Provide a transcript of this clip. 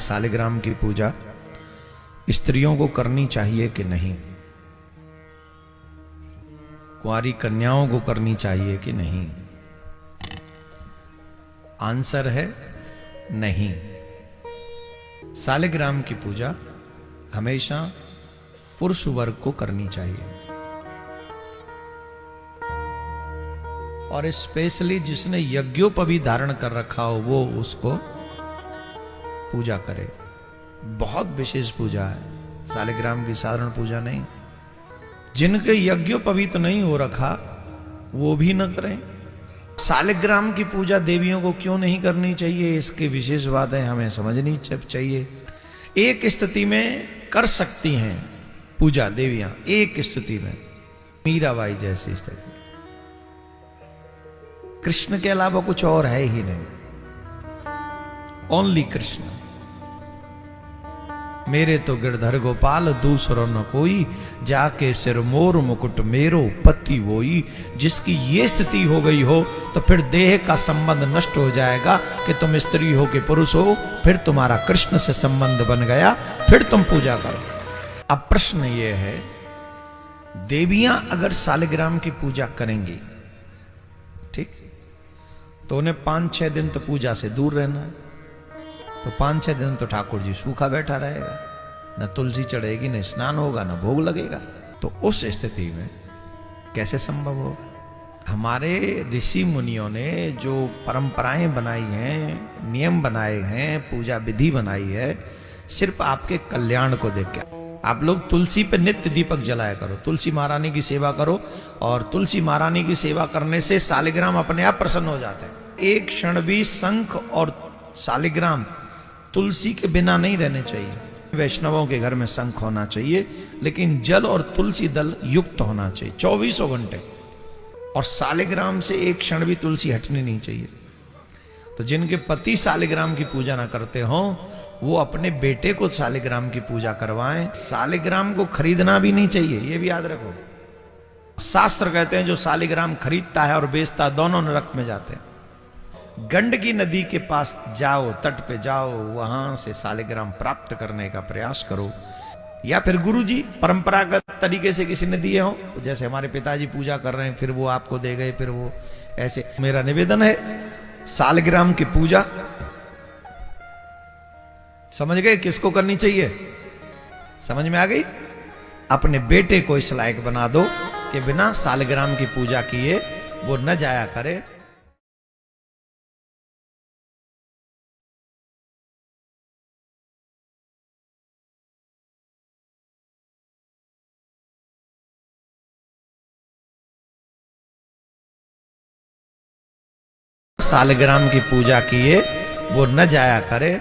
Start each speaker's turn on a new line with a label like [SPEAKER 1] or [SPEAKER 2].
[SPEAKER 1] सालिग्राम की पूजा स्त्रियों को करनी चाहिए कि नहीं, कुंवारी कन्याओं को करनी चाहिए कि नहीं? आंसर है नहीं। सालिग्राम की पूजा हमेशा पुरुष वर्ग को करनी चाहिए, और स्पेशली जिसने यज्ञोपवी धारण कर रखा हो वो उसको पूजा करे। बहुत विशेष पूजा है सालिग्राम की, साधारण पूजा नहीं। जिनके यज्ञोपवीत नहीं हो रखा वो भी न करें। सालिग्राम की पूजा देवियों को क्यों नहीं करनी चाहिए, इसकी विशेष बातें हमें समझनी चाहिए। एक स्थिति में कर सकती हैं पूजा देवियां, एक स्थिति में, मीराबाई जैसी स्थिति। कृष्ण के अलावा कुछ और है ही नहीं, ओनली कृष्ण। मेरे तो गिरधर गोपाल दूसरो न कोई, जाके सिर मोर मुकुट मेरो पति वोई। जिसकी ये स्थिति हो गई हो तो फिर देह का संबंध नष्ट हो जाएगा कि तुम स्त्री हो कि पुरुष हो, फिर तुम्हारा कृष्ण से संबंध बन गया, फिर तुम पूजा करो। अब प्रश्न ये है, देवियां अगर सालिग्राम की पूजा करेंगी, ठीक, तो उन्हें 5-6 दिन तो पूजा से दूर रहना है। तो 5-6 दिन तो ठाकुर जी सूखा बैठा रहेगा, न तुलसी चढ़ेगी, न स्नान होगा, न भोग लगेगा। तो उस स्थिति में कैसे संभव होगा? हमारे ऋषि मुनियों ने जो परंपराएं बनाई हैं, नियम बनाए हैं, पूजा विधि बनाई है, सिर्फ आपके कल्याण को देख के। आप लोग तुलसी पे नित्य दीपक जलाया करो, तुलसी महारानी की सेवा करो, और तुलसी महारानी की सेवा करने से सालिग्राम अपने आप प्रसन्न हो जाते हैं। एक क्षण भी शंख और सालिग्राम तुलसी के बिना नहीं रहने चाहिए। वैष्णवों के घर में शंख होना चाहिए, लेकिन जल और तुलसी दल युक्त होना चाहिए 24 घंटे, और सालिग्राम से एक क्षण भी तुलसी हटनी नहीं चाहिए। तो जिनके पति सालिग्राम की पूजा ना करते हो, वो अपने बेटे को सालिग्राम की पूजा करवाएं। सालिग्राम को खरीदना भी नहीं चाहिए, ये भी याद रखो। शास्त्र कहते हैं जो सालिग्राम खरीदता है और बेचता है, दोनों नरक में जाते हैं। गंडकी नदी के पास जाओ, तट पे जाओ, वहां से सालिग्राम प्राप्त करने का प्रयास करो। या फिर गुरुजी परंपरागत तरीके से किसी ने दिए हो, जैसे हमारे पिताजी पूजा कर रहे हैं, फिर वो आपको दे गए, फिर वो ऐसे। मेरा निवेदन है, सालिग्राम की पूजा समझ गए किसको करनी चाहिए? समझ में आ गई? अपने बेटे को इस लायक बना दो कि बिना सालिग्राम की पूजा किए वो न जाया करे। सालिग्राम की पूजा किए वो न जाया करे।